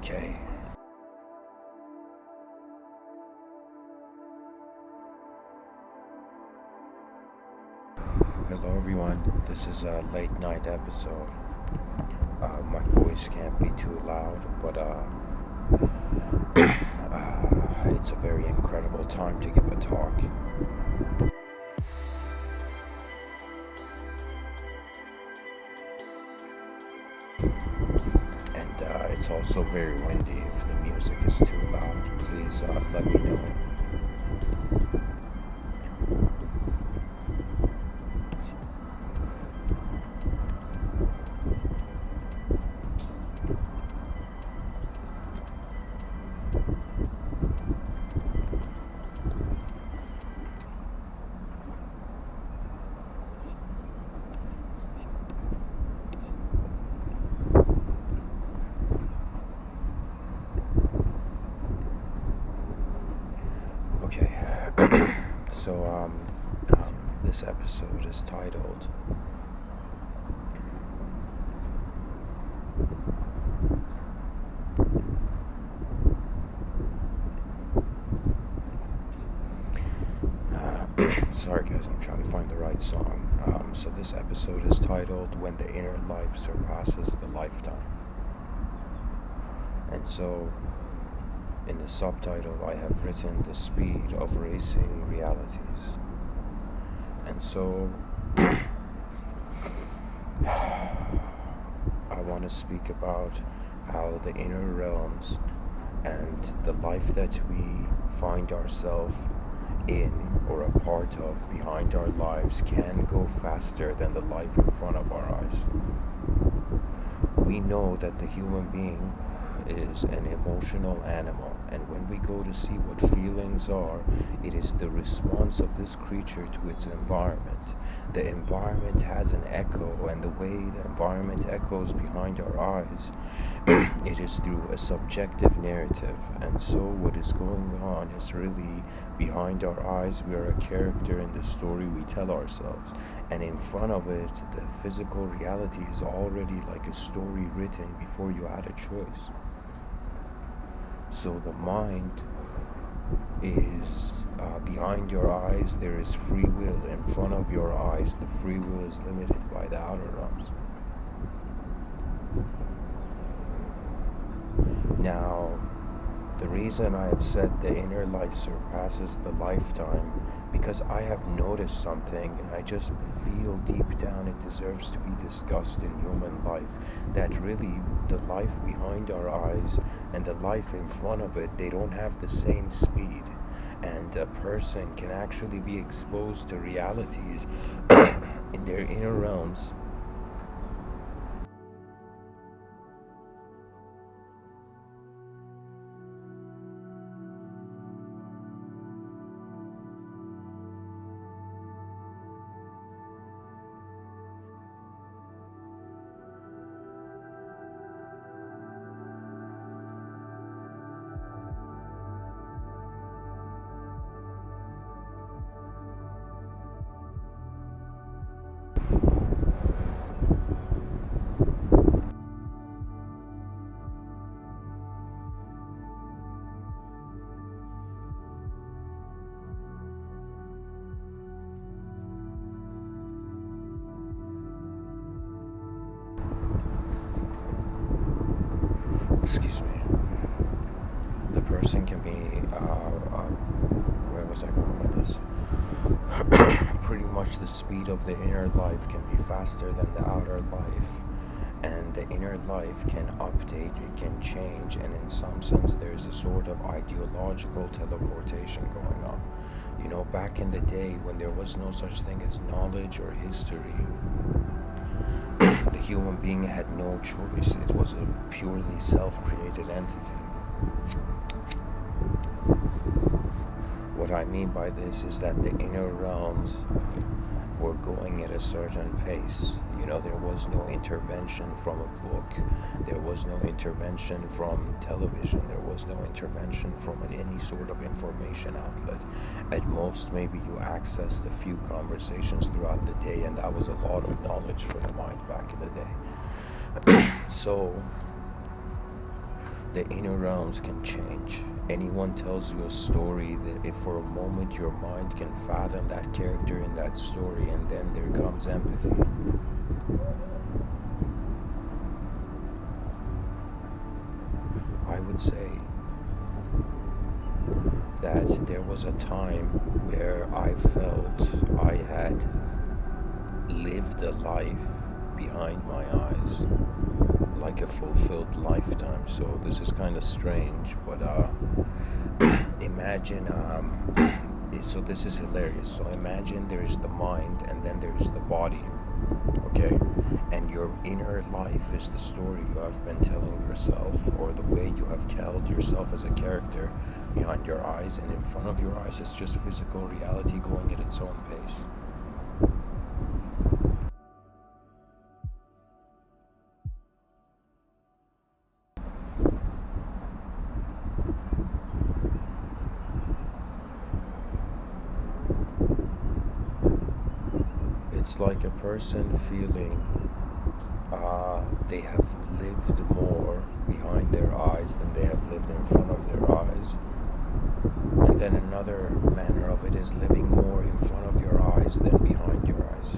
Okay. Hello everyone, this is a late night episode. My voice can't be too loud, but it's a very incredible time to give a talk. And it's also very windy. If the music is too loud, please let me know. Okay, so this episode is titled sorry guys, I'm trying to find the right song. So this episode is titled When the Inner Life Surpasses the Lifetime. And so in the subtitle I have written the speed of racing realities. And so I want to speak about how the inner realms and the life that we find ourselves in or a part of behind our lives can go faster than the life in front of our eyes. We know that the human being is an emotional animal, and when we go to see what feelings are, it is the response of this creature to its environment. The environment has an echo, and the way the environment echoes behind our eyes, it is through a subjective narrative. And so what is going on is really behind our eyes. We are a character in the story we tell ourselves, and in front of it, the physical reality is already like a story written before you had a choice. So the mind is behind your eyes. There is free will. In front of your eyes, the free will is limited by the outer realms. Now, the reason I have said the inner life surpasses the lifetime, because I have noticed something, and I just feel deep down it deserves to be discussed in human life, that really the life behind our eyes and the life in front of it, they don't have the same speed. And a person can actually be exposed to realities in their inner realms excuse me, the person can be, where was I going with this? Pretty much the speed of the inner life can be faster than the outer life, and the inner life can update, it can change, and in some sense there's a sort of ideological teleportation going on. You know, back in the day when there was no such thing as knowledge or history, the human being had no choice. It was a purely self-created entity. What I mean by this is that the inner realms were going at a certain pace. You know, there was no intervention from a book. There was no intervention from television. There was no intervention from any sort of information outlet. At most, maybe you accessed a few conversations throughout the day, and that was a lot of knowledge for the mind back in the day. So the inner realms can change. Anyone tells you a story that if for a moment your mind can fathom that character in that story, and then there comes empathy. I would say that there was a time where I felt I had lived a life behind my eyes, like a fulfilled lifetime. So this is kind of strange, but imagine, so this is hilarious. So imagine there's the mind and then there's the body, okay? And your inner life is the story you have been telling yourself, or the way you have told yourself as a character behind your eyes, and in front of your eyes is just physical reality going at its own pace. It's like a person feeling they have lived more behind their eyes than they have lived in front of their eyes. And then another manner of it is living more in front of your eyes than behind your eyes.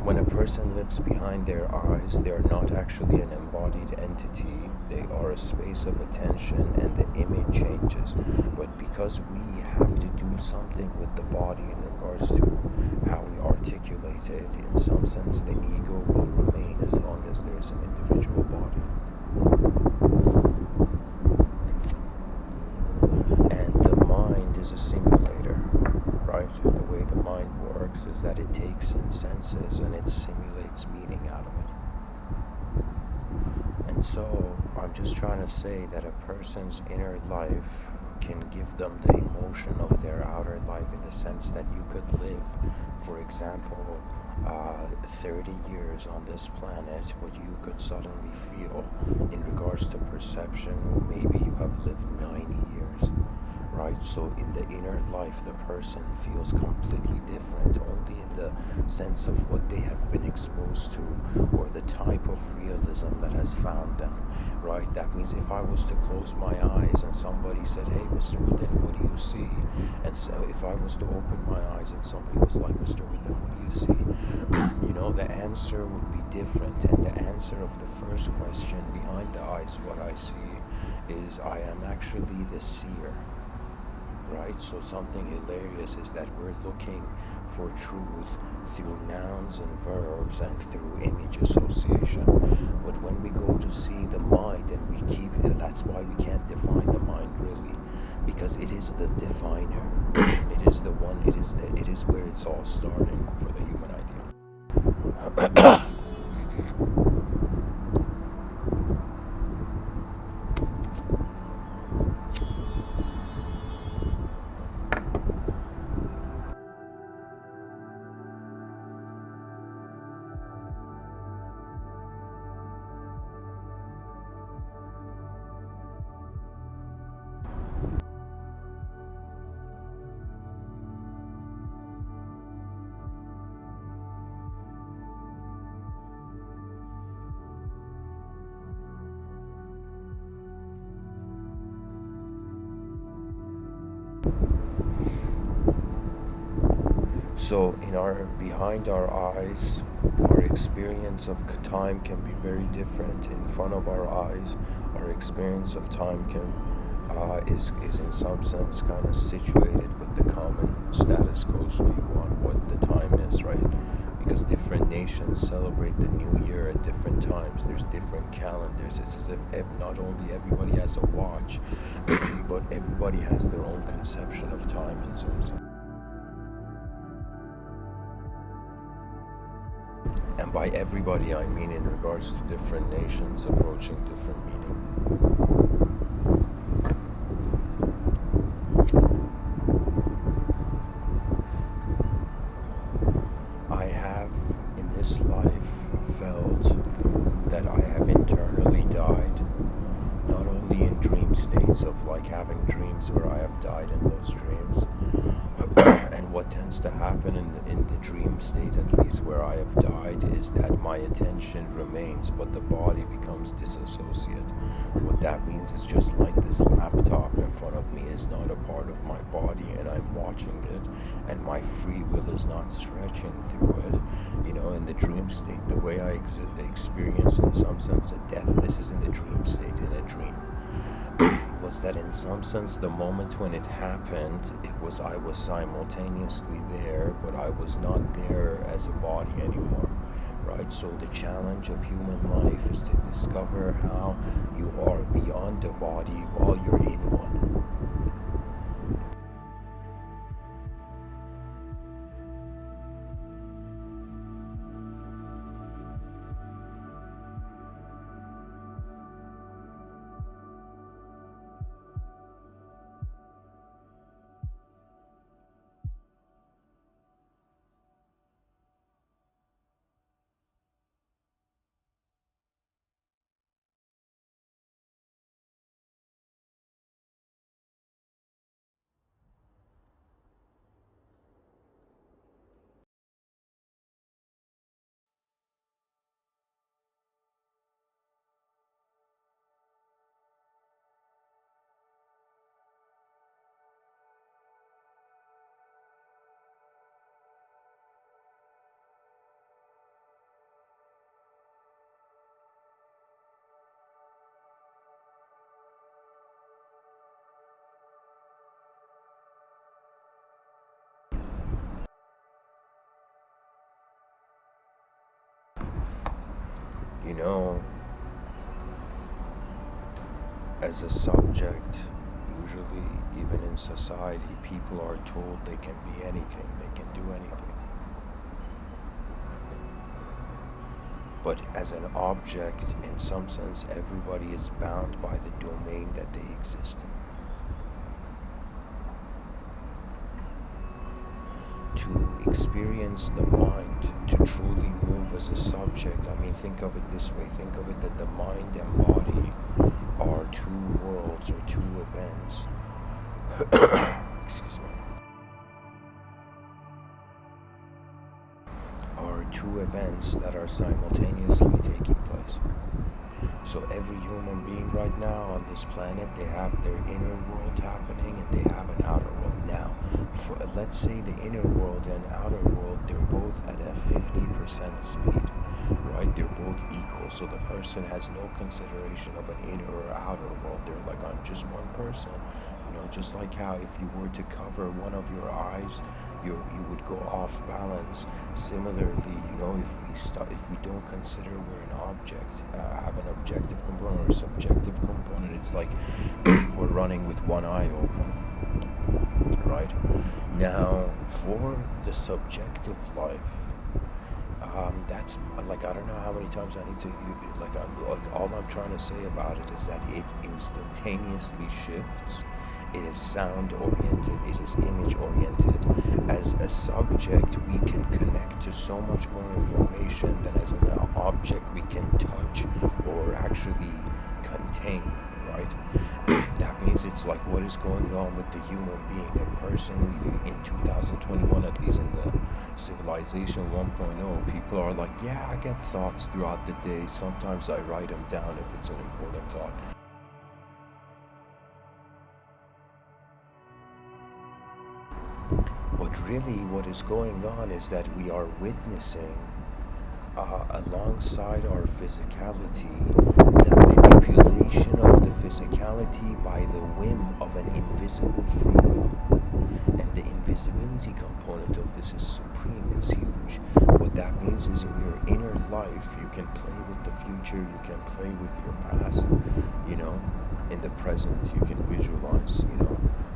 When a person lives behind their eyes, they are not actually an embodied entity. They are a space of attention, and the image changes. But because we have to do something with the body in regards to how we articulate it, in some sense the ego will remain as long as there's an individual body. And the mind is a simulator, right? The way the mind works is that it takes in senses and it simulates meaning out of it. And so I'm just trying to say that a person's inner life can give them the emotion of their outer life, in the sense that you could live, for example, 30 years on this planet, but you could suddenly feel, in regards to perception, maybe you have lived 90 years, right? So in the inner life, the person feels completely different, only in the sense of what they have been exposed to, or the type of realism that has found them, right? That means if I was to close my eyes and somebody said, "Hey, Mr. Within, what do you see?" And so if I was to open my eyes and somebody was like, "Mr. Within, what do you see?" The answer would be different. And the answer of the first question, behind the eyes, what I see, is I am actually the seer. Right? So something hilarious is that we're looking for truth through nouns and verbs and through image association. But when we go to see the mind and we keep it, that's why we can't define the mind really, because it is the definer. It is the one, it is where it's all starting for the human idea. So behind our eyes, our experience of time can be very different. In front of our eyes, our experience of time is in some sense kind of situated with the common status quo view on what the time is, right? Because different nations celebrate the new year at different times. There's different calendars. It's as if not only everybody has a watch, but everybody has their own conception of time in some sense. And by everybody, I mean in regards to different nations approaching different meaning. I have, in this life, felt that I have internally died, not only in dream states of like having dreams where I have died in those dreams, And what tends to happen in the dream state, at least where I have died, is that my attention remains, but the body becomes disassociate. What that means is just like this laptop in front of me is not a part of my body, and I'm watching it, and my free will is not stretching through it. In the dream state, the way I experience, in some sense, a death, this is in the dream state, in a dream, was that in some sense the moment when it happened, I was simultaneously there, but I was not there as a body anymore, right? So the challenge of human life is to discover how you are beyond the body while you're in one. As a subject, usually, even in society, people are told they can be anything, they can do anything. But as an object, in some sense, everybody is bound by the domain that they exist in. To experience the mind, to truly move as a subject, think of it this way, think of it that the mind and body are two worlds or two events. Excuse me. Are two events that are simultaneously taking place. So every human being right now on this planet, they have their inner world happening and they have an outer world. Now, let's say the inner world and outer world, they're both at a 50% speed, right? They're both equal. So the person has no consideration of an inner or outer world. They're like, I'm just one person. Just like how if you were to cover one of your eyes, you would go off balance. Similarly, if we don't consider we're an object, have an objective component or subjective component, it's like we're running with one eye open, right? Now, for the subjective life, that's like, I don't know how many times I need to, all I'm trying to say about it is that it instantaneously shifts. It is sound oriented, it is image oriented. As a subject, we can connect to so much more information than as an object we can touch or actually contain, right? That means it's like what is going on with the human being. A person in 2021, at least in the civilization 1.0, people are like, yeah, I get thoughts throughout the day. Sometimes I write them down if it's an important thought. But really what is going on is that we are witnessing, alongside our physicality, the manipulation of the physicality by the whim of an invisible free will. And the invisibility component of this is supreme, it's huge. What that means is in your inner life, you can play with the future, you can play with your past, in the present, you can visualize,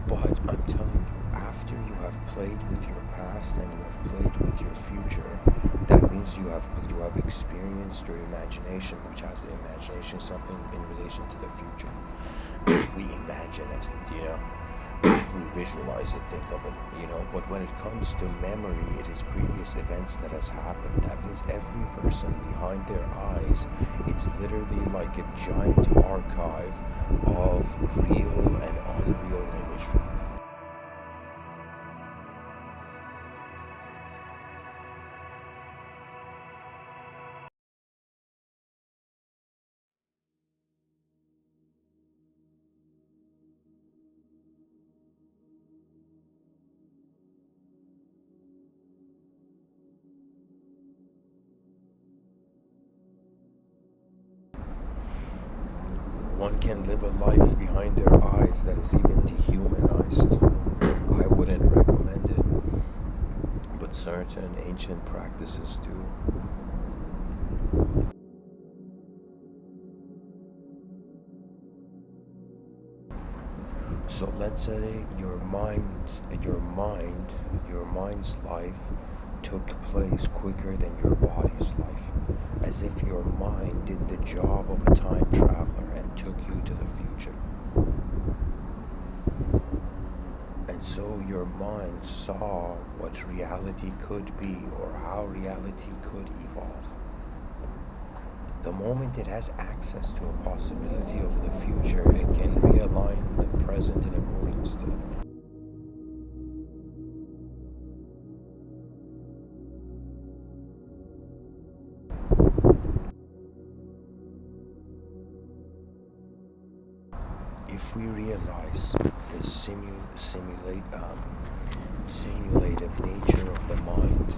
But I'm telling you, after you have played with your past and you have played with your future, that means you have experienced your imagination, which has an imagination, something in relation to the future. We imagine it, we visualize it, think of it, but when it comes to memory, it is previous events that has happened. That means every person behind their eyes, it's literally like a giant archive of real and unreal imagery. one can live a life behind their eyes that is even dehumanized. I wouldn't recommend it, but certain ancient practices do. So let's say your mind's life took place quicker than your body's life, as if your mind did the job of a time traveler and took you to the future. And so your mind saw what reality could be or how reality could evolve. The moment it has access to a possibility of the future, it can realign the present in accordance to it. If we realize the simulative nature of the mind,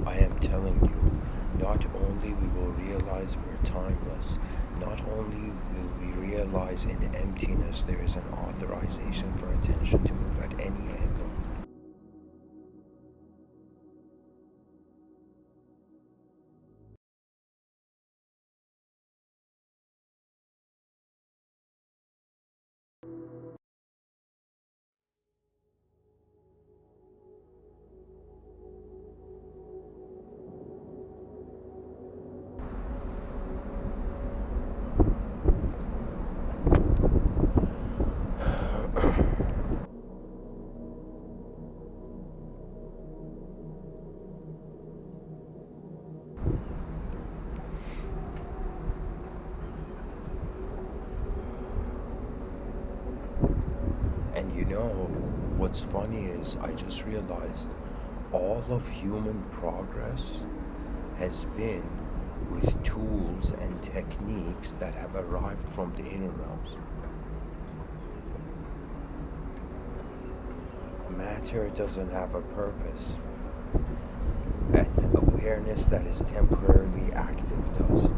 I am telling you, not only we will realize we're timeless, not only will we realize in emptiness there is an authorization for attention to move at any angle. And you know, what's funny is I just realized all of human progress has been with tools and techniques that have arrived from the inner realms. Matter doesn't have a purpose, and awareness that is temporarily active does.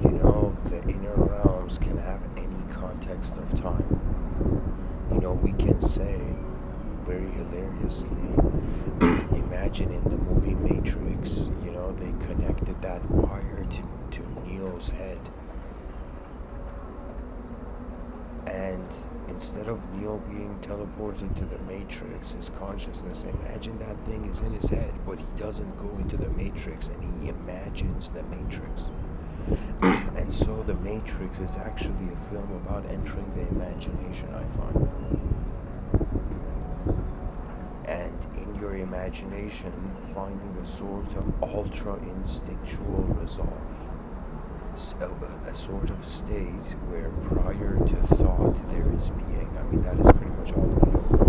You know, the inner realms can have any context of time. You know, we can say very hilariously, imagine in the movie Matrix, you know, they connected that wire to Neo's head. And instead of Neo being teleported to the Matrix, his consciousness, imagine that thing is in his head, but he doesn't go into the Matrix and he imagines the Matrix. And so the Matrix is actually a film about entering the imagination, I find. And in your imagination, finding a sort of ultra instinctual resolve. A sort of state where prior to thought there is being. I mean, that is pretty much all of yoga.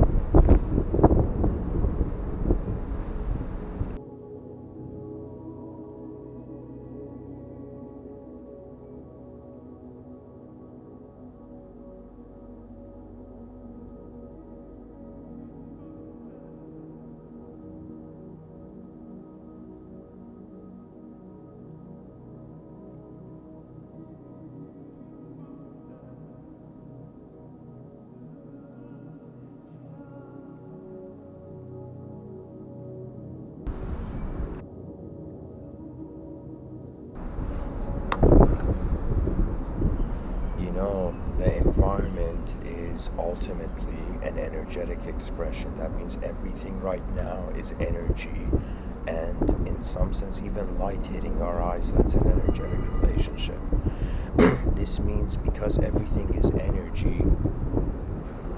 You know, the environment is ultimately an energetic expression. That means everything right now is energy, and in some sense, even light hitting our eyes, that's an energetic relationship. This means because everything is energy,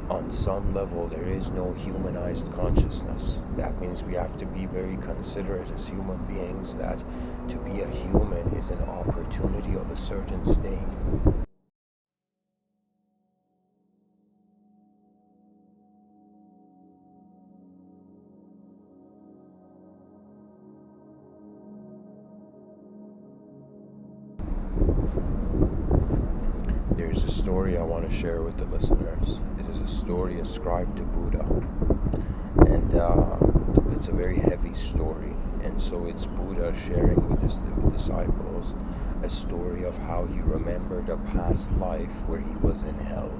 on some level, there is no humanized consciousness. That means we have to be very considerate as human beings that to be a human is an opportunity of a certain state. There's a story I want to share with the listeners. It is a story ascribed to Buddha, and it's a very heavy story. And so it's Buddha sharing with his disciples a story of how he remembered a past life where he was in hell.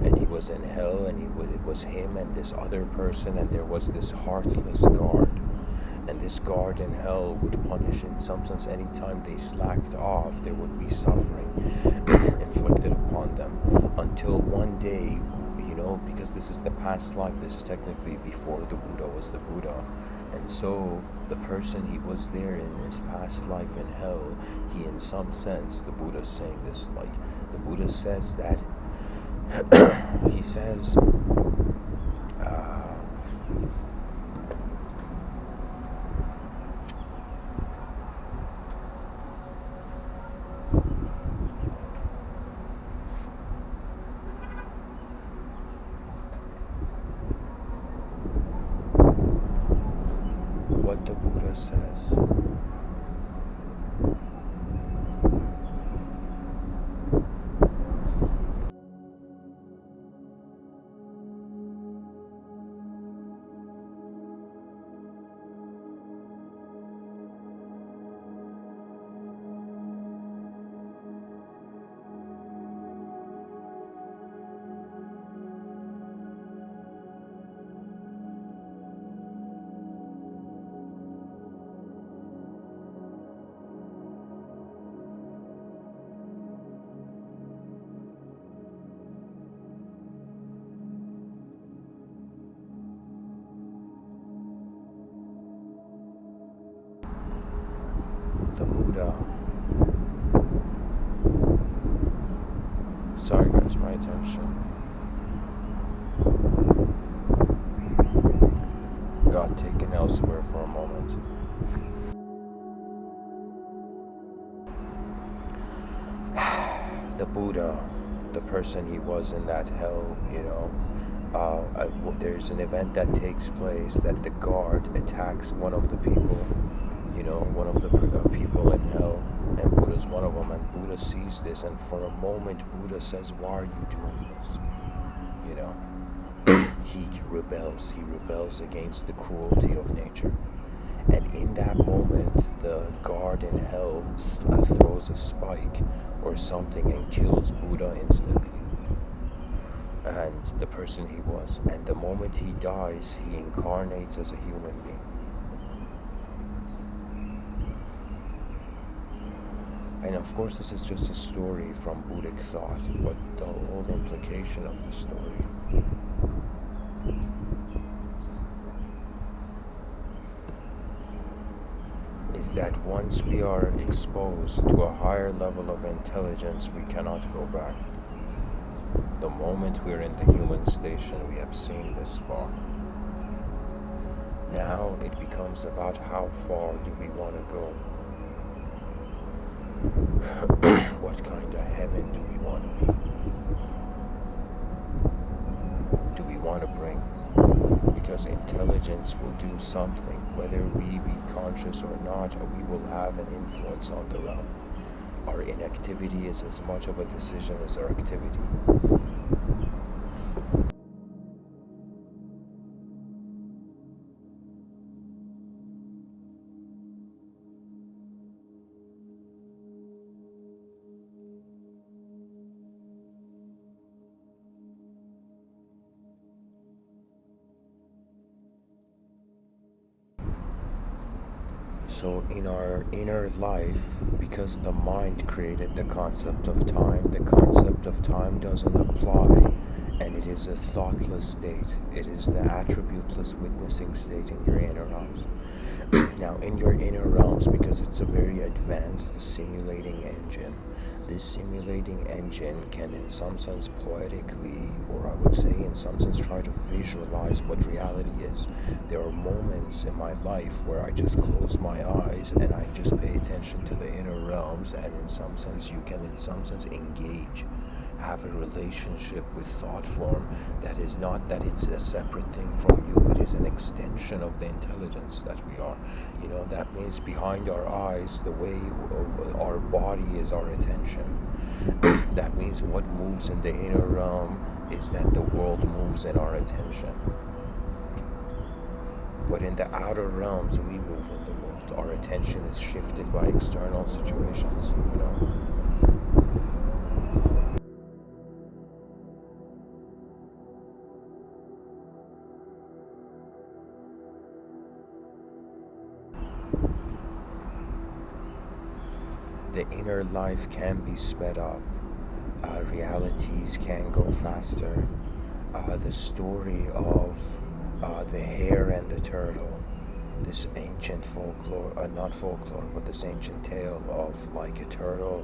And he was in hell, and it was him and this other person, and there was this heartless guard. And this guard in hell would punish, in some sense, anytime they slacked off, there would be suffering inflicted upon them. Until one day, because this is the past life, this is technically before the Buddha was the Buddha. And so the person he was there in his past life in hell, he, in some sense, the Buddha is saying this, like, the Buddha says that, he says, what the Buddha says. The Buddha. Sorry guys, my attention got taken elsewhere for a moment. The Buddha, the person he was in that hell, there's an event that takes place that the guard attacks one of the people, one of the people in hell, and Buddha's one of them, and Buddha sees this, and for a moment Buddha says, why are you doing this? He rebels against the cruelty of nature. And in that moment, the guard in hell throws a spike or something and kills Buddha instantly. And the person he was. And the moment he dies, he incarnates as a human being. And of course, this is just a story from Buddhic thought, but the whole implication of the story is that once we are exposed to a higher level of intelligence, we cannot go back. The moment we're in the human station, we have seen this far. Now it becomes about how far do we want to go? What kind of heaven do we want to be? Do we want to bring? Because intelligence will do something. Whether we be conscious or not, we will have an influence on the realm. Our inactivity is as much of a decision as our activity. So in our inner life, because the mind created the concept of time doesn't apply, and it is a thoughtless state. It is the attributeless witnessing state in your inner realms. Now in your inner realms, because it's a very advanced simulating engine, this simulating engine can in some sense poetically, or I would say in some sense try to visualize what reality is. There are moments in my life where I just close my eyes and I just pay attention to the inner realms, and in some sense you can in some sense engage, have a relationship with thought form that is not that it's a separate thing from you, it is is an extension of the intelligence that we are. That means behind our eyes, the way our body is our attention. That means what moves in the inner realm is that the world moves in our attention. But in the outer realms, we move in the world. Our attention is shifted by external situations. The inner life can be sped up. Realities can go faster. The story of the hare and the turtle, this ancient folklore, not folklore, but this ancient tale of like a turtle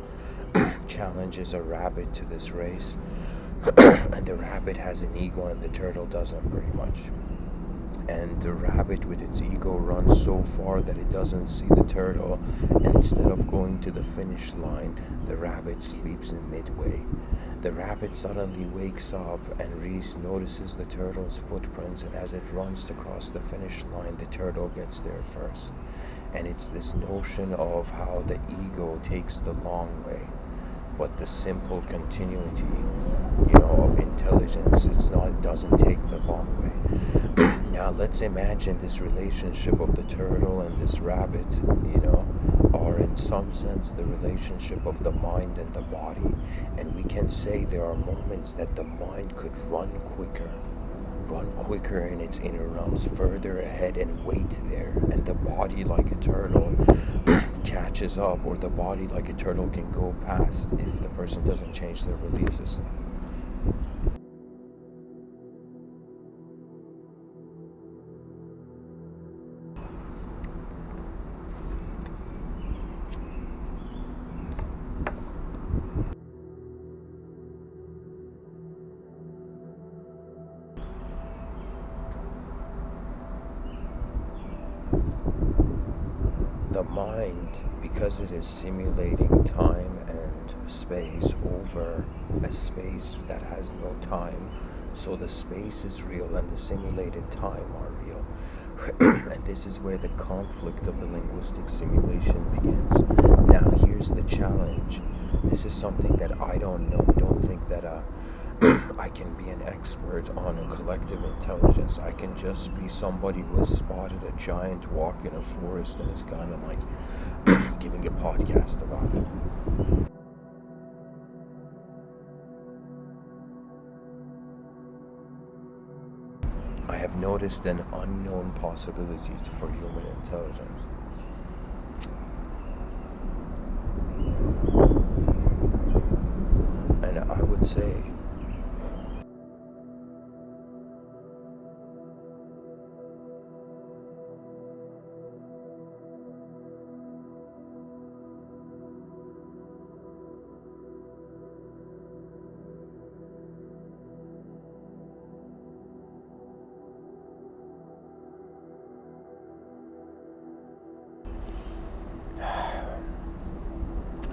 challenges a rabbit to this race, and the rabbit has an ego and the turtle doesn't, pretty much. And the rabbit with its ego runs so far that it doesn't see the turtle, and instead of going to the finish line, the rabbit sleeps in midway. The rabbit suddenly wakes up and Reese notices the turtle's footprints, and as it runs to cross the finish line, the turtle gets there first. And it's this notion of how the ego takes the long way, but the simple continuity, of intelligence, it doesn't take the long way. Now let's imagine this relationship of the turtle and this rabbit, are in some sense the relationship of the mind and the body. And we can say there are moments that the mind could run quicker in its inner realms, further ahead, and wait there. And the body, like a turtle, catches up, or the body, like a turtle, can go past if the person doesn't change their belief system. The mind, because it is simulating time and space over a space that has no time, so the space is real and the simulated time are real. And this is where the conflict of the linguistic simulation begins. Now here's the challenge. This is something that I don't know. Don't think that I can be an expert on a collective intelligence. I can just be somebody who has spotted a giant walk in a forest and is kind of like giving a podcast about it. I have noticed an unknown possibility for human intelligence. And I would say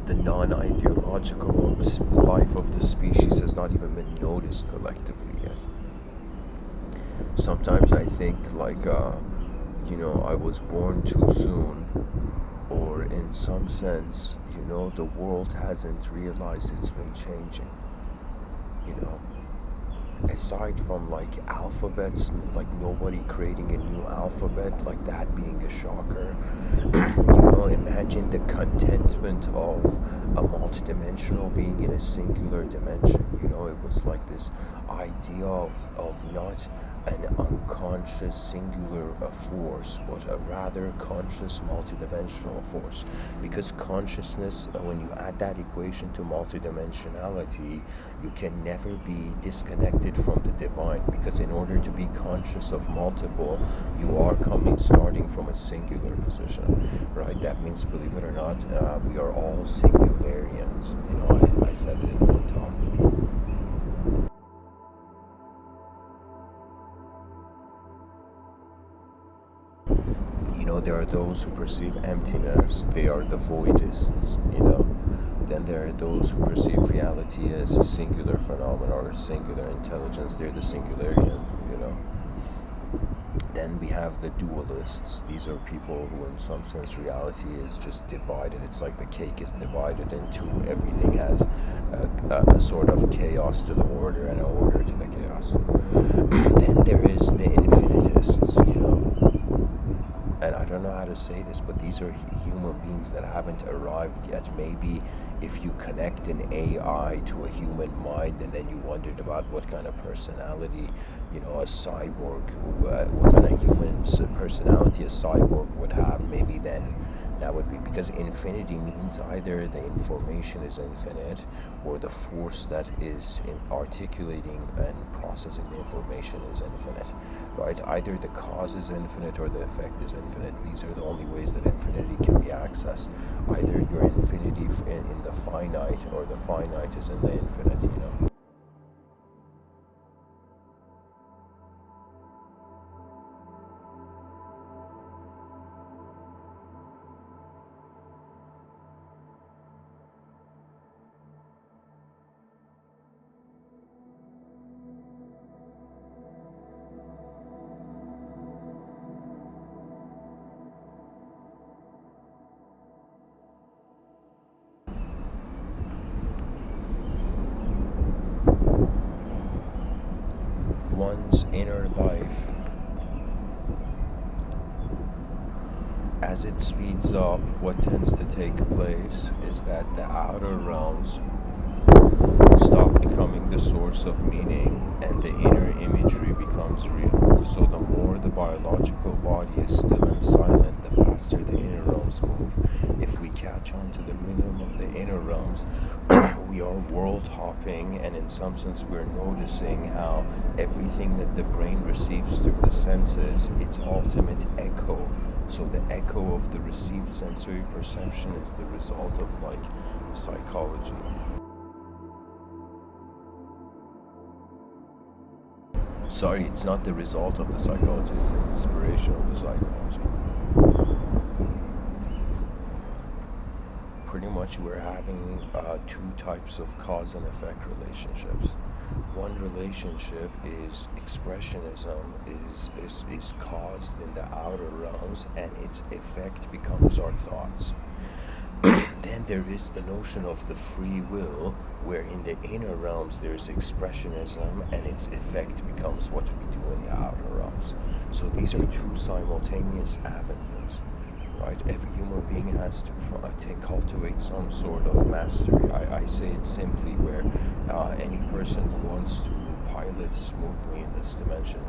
the non-ideological life of the species has not even been noticed collectively yet. Sometimes I think I was born too soon, or in some sense, the world hasn't realized it's been changing. Aside from alphabets, nobody creating a new alphabet, that being a shocker. Imagine the contentment of a multidimensional being in a singular dimension. It was this idea of not an unconscious singular force, but a rather conscious multidimensional force. Because consciousness, when you add that equation to multidimensionality, you can never be disconnected from the divine. Because in order to be conscious of multiple, you are starting from a singular position, right? That means, believe it or not, we are all singularians. I said it in one talk. There are those who perceive emptiness, they are the voidists, Then there are those who perceive reality as a singular phenomenon or singular intelligence, they're the singularians, Then we have the dualists. These are people who, in some sense, reality is just divided. It's like the cake is divided into everything has a sort of chaos to the order and an order to the chaos. Then there is the infinitists, and I don't know how to say this, but these are human beings that haven't arrived yet. Maybe if you connect an AI to a human mind, and then you wondered about what kind of personality, a cyborg, what kind of human personality a cyborg would have, maybe then that would be, because infinity means either the information is infinite or the force that is articulating and processing the information is infinite, right? Either the cause is infinite or the effect is infinite. These are the only ways that infinity can be accessed. Either your infinity in the finite or the finite is in the infinite, One's inner life, as it speeds up, what tends to take place is that the outer realms stop becoming the source of meaning and the inner imagery becomes real. So the more the biological body is still and silent, the faster the inner realms move. If we catch on to the rhythm of the inner realms, we are world hopping, and in some sense we're noticing how everything that the brain receives through the senses, its ultimate echo. So the echo of the received sensory perception is the result of psychology. Sorry, it's not the result of the psychology, it's the inspiration of the psychology. Pretty much we're having two types of cause and effect relationships. One relationship is expressionism is caused in the outer realms, and its effect becomes our thoughts. Then there is the notion of the free will, where in the inner realms there's expressionism and its effect becomes what we do in the outer realms. So these are two simultaneous avenues, right? Every human being has to cultivate some sort of mastery. I say it simply where any person who wants to pilot smoothly in this dimension,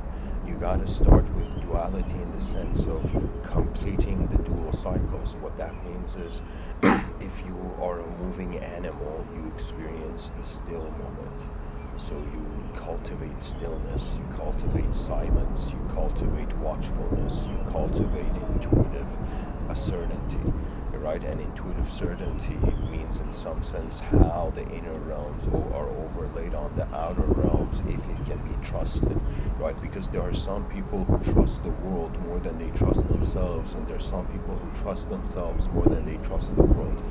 you got to start with duality in the sense of completing the dual cycles. What that means is if you are a moving animal, you experience the still moment. So you cultivate stillness, you cultivate silence, you cultivate watchfulness, you cultivate intuitive certainty, right? And intuitive certainty means in some sense how the inner realms are overlaid on the outer realms if it can be trusted, right? Because there are some people who trust the world more than they trust themselves, and there are some people who trust themselves more than they trust the world.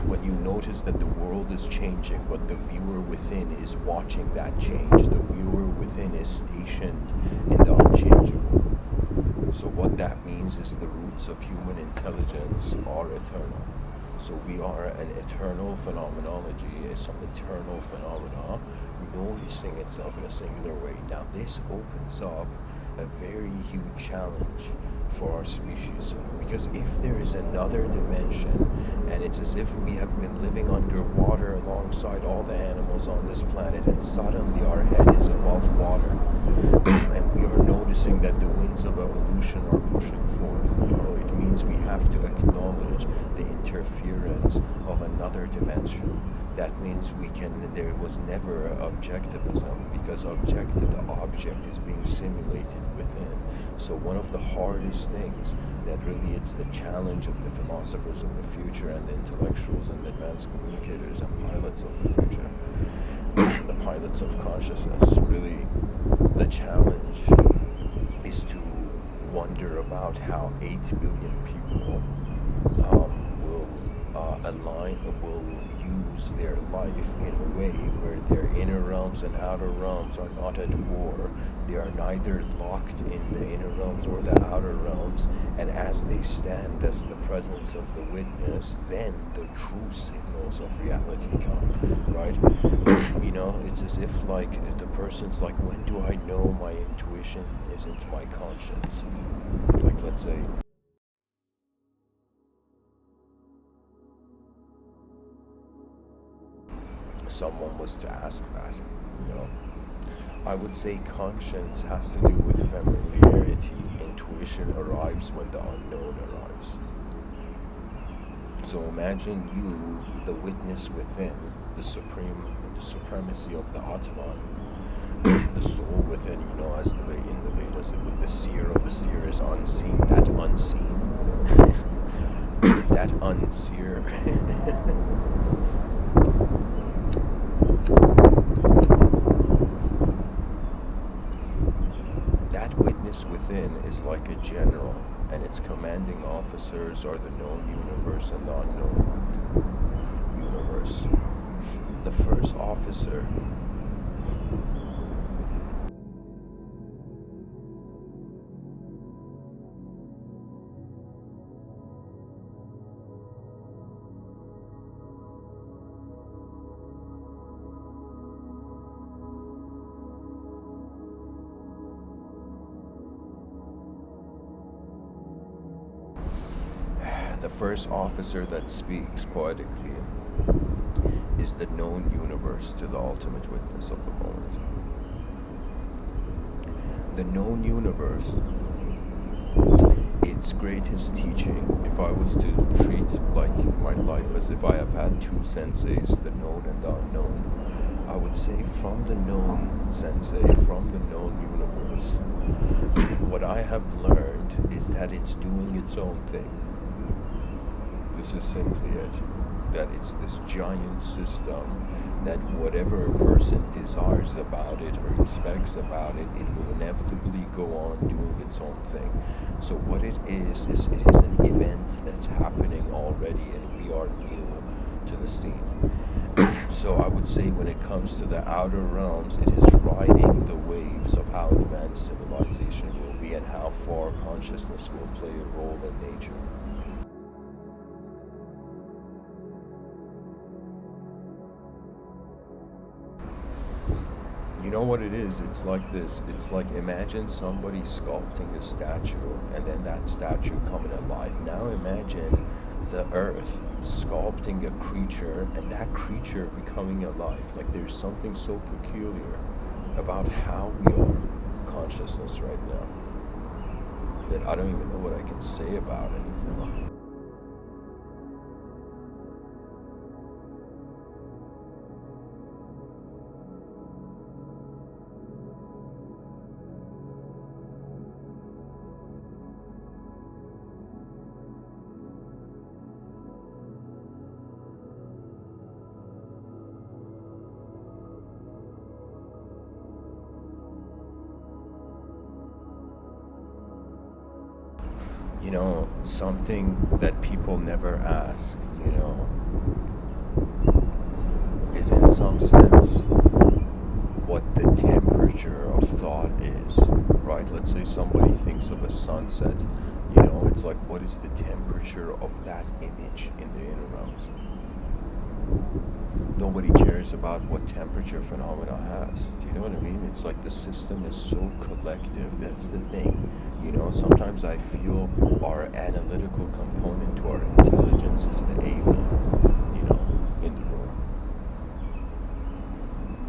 When you notice that the world is changing, but the viewer within is watching that change, the viewer within is stationed in the unchangeable. So what that means is the roots of human intelligence are eternal. So we are an eternal phenomenology, some eternal phenomena noticing itself in a singular way. Now this opens up a very huge challenge for our species, because if there is another dimension, and it's as if we have been living underwater alongside all the animals on this planet, and suddenly our head is above water, and we are noticing that the winds of evolution are pushing forth, it means we have to acknowledge the interference of another dimension. That means there was never objectivism, because the object is being simulated within. So one of the hardest things that really it's the challenge of the philosophers of the future and the intellectuals and the advanced communicators and pilots of the future, the pilots of consciousness, really the challenge is to wonder about how 8 billion people will will use their life in a way where their inner realms and outer realms are not at war. They are neither locked in the inner realms or the outer realms, and as they stand as the presence of the witness, then the true signals of reality come, right? It's as if like the person's like, when do I know my intuition isn't my conscience? Like, let's say someone was to ask that, I would say conscience has to do with familiarity. Intuition arrives when the unknown arrives. So imagine you, the witness within, the supremacy of the Atman, the soul within, as the way in the Vedas, the seer of the seer is unseen, that unseen, that unseer. That witness within is like a general, and its commanding officers are the known universe and the unknown universe. The first officer that speaks poetically is the known universe to the ultimate witness of the moment. The known universe, its greatest teaching, if I was to treat like my life as if I have had two senseis, the known and the unknown, I would say from the known sensei, from the known universe, what I have learned is that it's doing its own thing. This is simply it. That it's this giant system that whatever a person desires about it or expects about it, it will inevitably go on doing its own thing. So what it is it is an event that's happening already, and we are new to the scene. So I would say when it comes to the outer realms, it is riding the waves of how advanced civilization will be and how far consciousness will play a role in nature. You know what it is? It's like this. It's like, imagine somebody sculpting a statue and then that statue coming alive. Now imagine the earth sculpting a creature and that creature becoming alive. Like, there's something so peculiar about how we are consciousness right now that I don't even know what I can say about it. Something that people never ask, is in some sense what the temperature of thought is, right? Let's say somebody thinks of a sunset, it's like, what is the temperature of that image in the inner realms? Nobody cares about what temperature phenomena has. Do you know what I mean? It's like the system is so collective. That's the thing. Sometimes I feel our analytical component to our intelligence is the alien, in the room.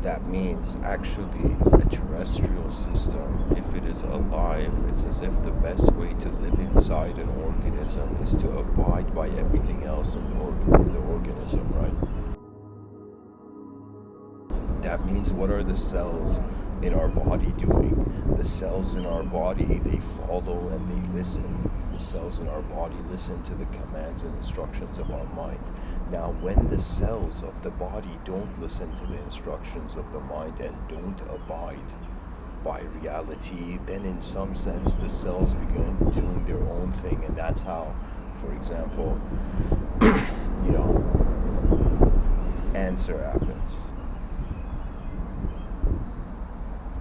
That means actually a terrestrial system, if it is alive, it's as if the best way to live inside an organism is to abide by everything else in the organism, right? That means, what are the cells in our body doing? The cells in our body, they follow and they listen. The cells in our body listen to the commands and instructions of our mind. Now, when the cells of the body don't listen to the instructions of the mind and don't abide by reality, then in some sense the cells begin doing their own thing, and that's how for example, answer happens.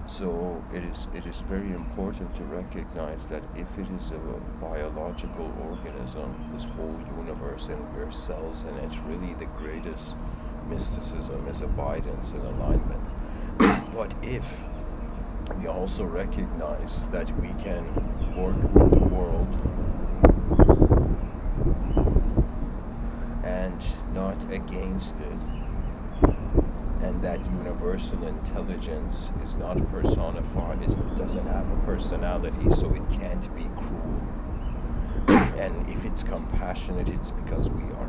So it is very important to recognize that if it is a biological organism, this whole universe, and we're cells, and it's really the greatest mysticism is abidance and alignment. But if we also recognize that we can work with the world and not against it, and that universal intelligence is not personified, it doesn't have a personality, so it can't be cruel. And if it's compassionate, it's because we are.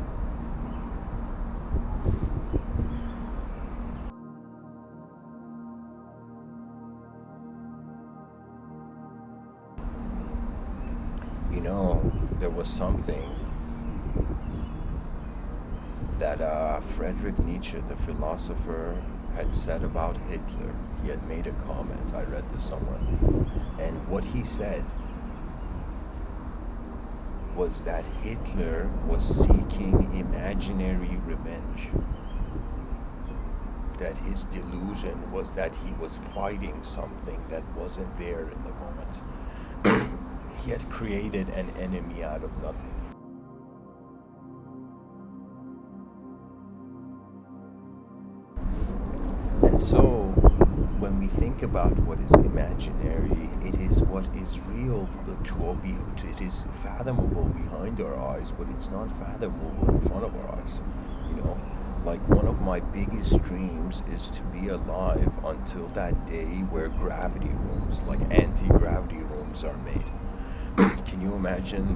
There was something that Friedrich Nietzsche, the philosopher, had said about Hitler. He had made a comment. I read this somewhere. And what he said was that Hitler was seeking imaginary revenge. That his delusion was that he was fighting something that wasn't there in the moment. He had created an enemy out of nothing. And so, when we think about what is imaginary, it is what is real it is fathomable behind our eyes, but it's not fathomable in front of our eyes. Like one of my biggest dreams is to be alive until that day where gravity rooms, like anti-gravity rooms, are made. Can you imagine,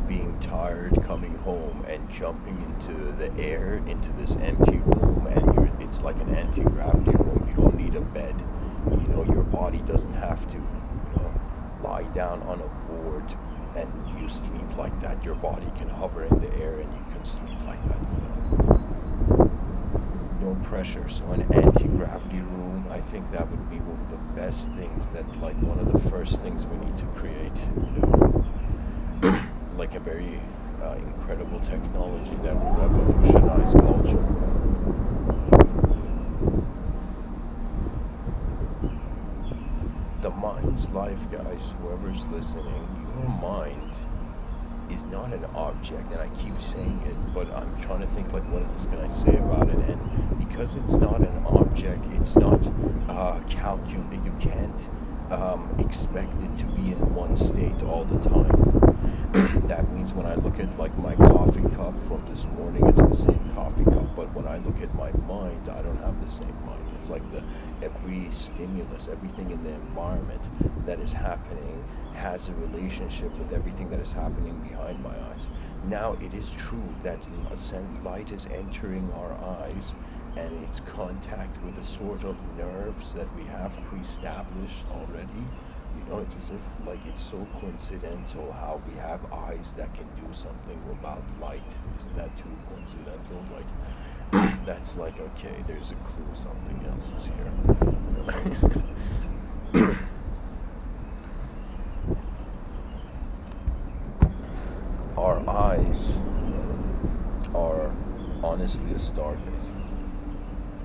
being tired, coming home, and jumping into the air, into this empty room, and it's like an anti-gravity room. You don't need a bed. Your body doesn't have to, lie down on a board and you sleep like that. Your body can hover in the air and you can sleep like that. No pressure. So an anti-gravity room, I think that would be one of the best things, that one of the first things we need to create, like a very incredible technology that will revolutionize culture. The mind's life, guys, whoever's listening, your mind is not an object, and I keep saying it, but I'm trying to think what else can I say about it. And because it's not an object, it's not calculated. You can't expect it to be in one state all the time. That means when I look at my coffee cup from this morning, it's the same coffee cup, but when I look at my mind, I don't have the same mind. It's like every stimulus, everything in the environment that is happening has a relationship with everything that is happening behind my eyes. Now, it is true that light is entering our eyes, and it's contact with a sort of nerves that we have pre-established already. It's as if it's so coincidental how we have eyes that can do something about light. Isn't that too coincidental? That's okay, there's a clue, something else is here. Our eyes are honestly a stargate.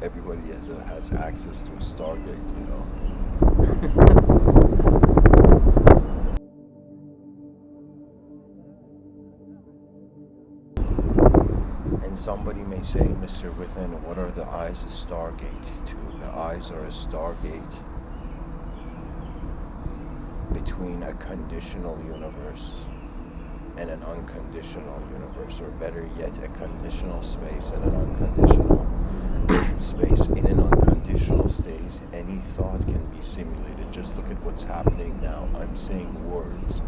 Everybody has access to a stargate, And somebody may say, Mr. Within, what are the eyes a stargate to? The eyes are a stargate between a conditional universe and an unconditional universe, or better yet, a conditional space and an unconditional space. In an unconditional state, any thought can be simulated. Just look at what's happening now. I'm saying words,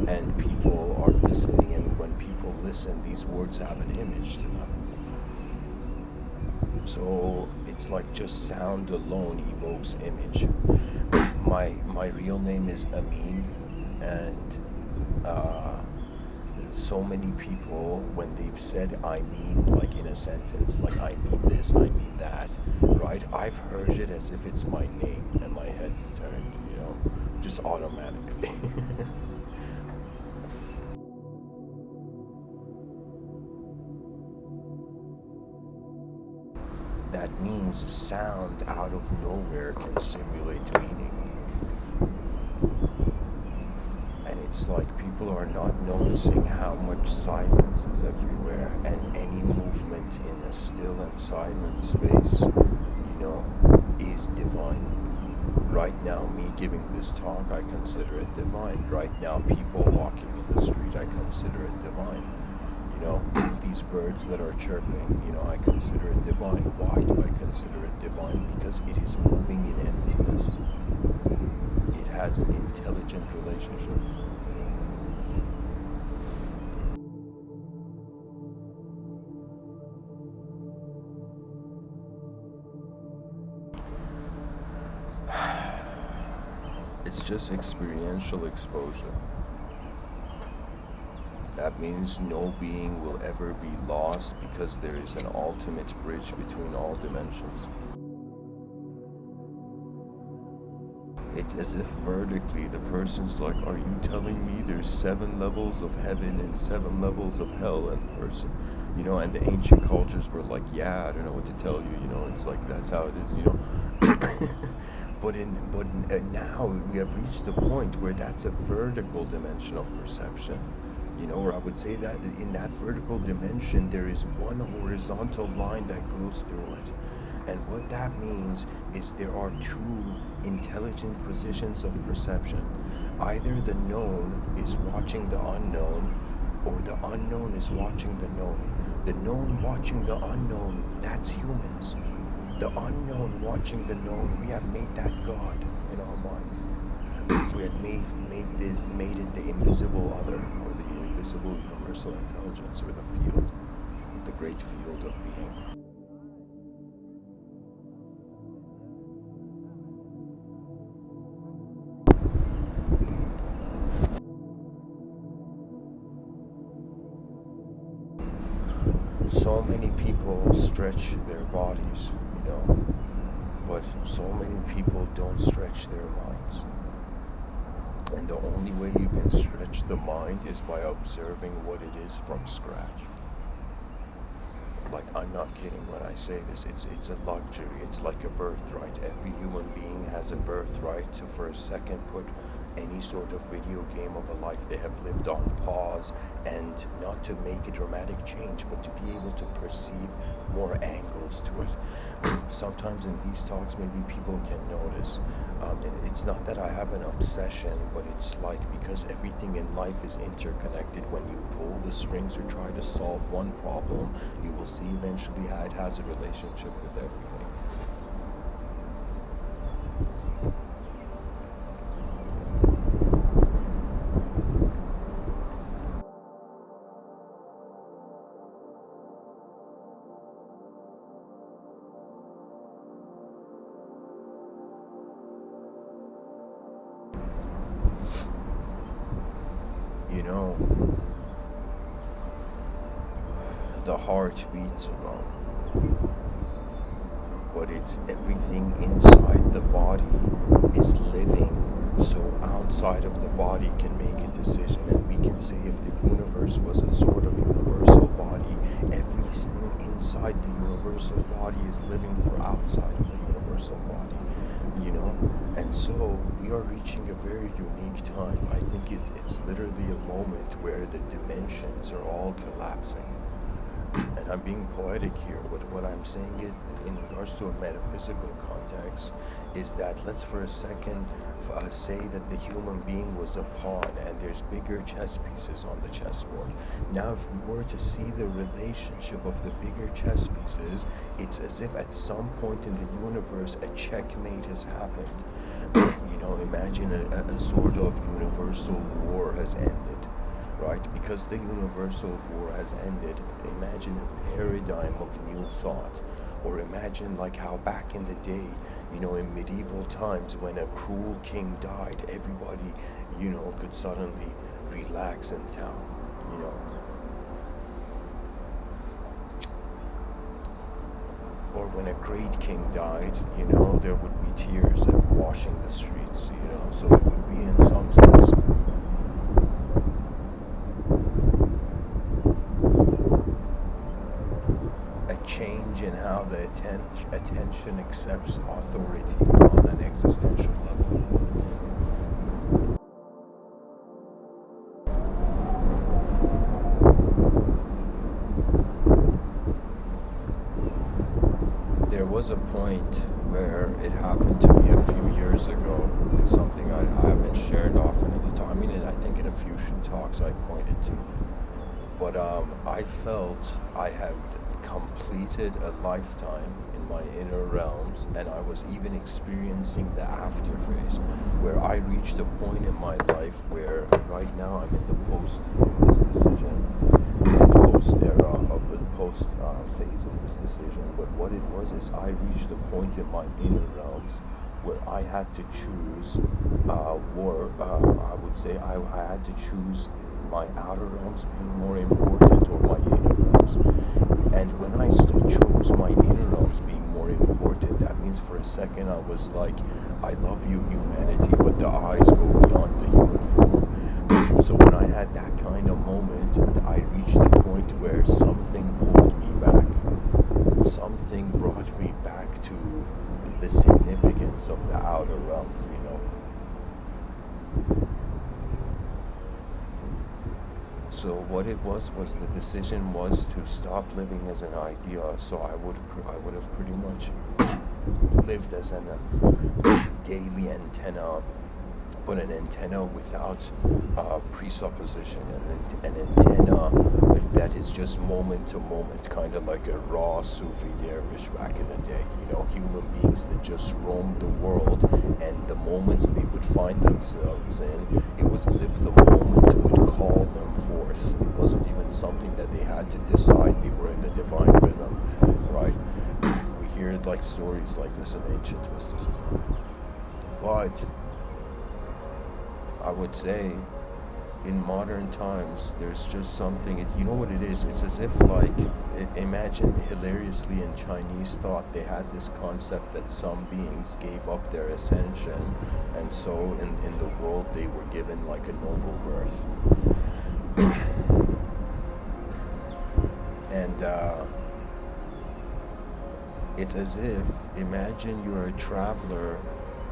and people are listening, and when people listen, these words have an image to them. So it's just sound alone evokes image. My real name is Amin, and so many people, when they've said I mean, in a sentence, I mean this, I mean that, right? I've heard it as if it's my name, and my head's turned, just automatically. means sound out of nowhere can simulate meaning. And it's like people are not noticing how much silence is everywhere, and any movement in a still and silent space, is divine. Right now, me giving this talk, I consider it divine. Right now, people walking in the street, I consider it divine. These birds that are chirping, I consider it divine. Why do I consider it divine? Because it is moving in emptiness. It has an intelligent relationship. It's just experiential exposure. That means no being will ever be lost because there is an ultimate bridge between all dimensions. It's as if vertically the person's like, are you telling me there's 7 levels of heaven and 7 levels of hell? And the person, and the ancient cultures were like, yeah, I don't know what to tell you, it's like, that's how it is, But now we have reached the point where that's a vertical dimension of perception. Or I would say that in that vertical dimension, there is one horizontal line that goes through it. And what that means is there are 2 intelligent positions of perception. Either the known is watching the unknown, or the unknown is watching the known. The known watching the unknown, that's humans. The unknown watching the known, we have made that God in our minds. We had made it the invisible other, or the invisible universal intelligence, or the field, the great field of being. So many people stretch their bodies, but so many people don't stretch their minds. And the only way you can stretch the mind is by observing what it is from scratch. Like, I'm not kidding when I say this. It's a luxury. It's like a birthright. Every human being has a birthright to, for a second, put any sort of video game of a life they have lived on pause, and not to make a dramatic change, but to be able to perceive more angles to it. Sometimes in these talks, maybe people can notice. It's not that I have an obsession, but it's like, because everything in life is interconnected, when you pull the strings or try to solve one problem, you will see eventually how it has a relationship with everything. The heart beats alone, but it's everything inside the body is living, so outside of the body can make a decision. And we can say, if the universe was a sort of universal body, everything inside the universal body is living for outside of the universal body. And so we are reaching a very unique time. I think it's literally a moment where the dimensions are all collapsing. And I'm being poetic here, but what I'm saying it in regards to a metaphysical context is that, let's for a second say that the human being was a pawn and there's bigger chess pieces on the chessboard. Now if we were to see the relationship of the bigger chess pieces, it's as if at some point in the universe a checkmate has happened. Imagine a sort of universal war has ended. Right? Because the universal war has ended, imagine a paradigm of new thought. Or imagine like how back in the day, in medieval times, when a cruel king died, everybody, could suddenly relax in town, Or when a great king died, there would be tears washing the streets, So it would be, in some sense, change imagine how the attention accepts authority on an existential level. There was a point where it happened to me a few years ago. It's something I haven't shared often at the time. I mean, I think in a few talks I pointed to. But I felt I had completed a lifetime in my inner realms, and I was even experiencing the after phase, where I reached a point in my life where right now I'm in the post of this decision, post phase of this decision. But what it was is I reached a point in my inner realms where I had to choose, I would say I had to choose my outer realms being more important or my inner realms. And when I chose my inner realms being more important, that means for a second I was like, I love you, humanity, but the eyes go beyond the human form. So when I had that kind of moment, I reached the point where something pulled me back. Something brought me back to the significance of the outer realms, you know. So what it was the decision was to stop living as an idea. So I would have pretty much lived as an daily antenna, but an antenna without presupposition, an antenna that is just moment to moment, kind of like a raw Sufi dervish back in the day. You know, human beings that just roamed the world, and the moments they would find themselves in, it was as if the moment would call them forth. It wasn't even something that they had to decide. They were in the divine rhythm, right? We hear like stories like this in ancient mysticism. But I would say in modern times, there's just something, you know what it is? It's as if like, imagine hilariously in Chinese thought, they had this concept that some beings gave up their ascension, and so in the world they were given like a noble birth. And it's as if, imagine you're a traveler,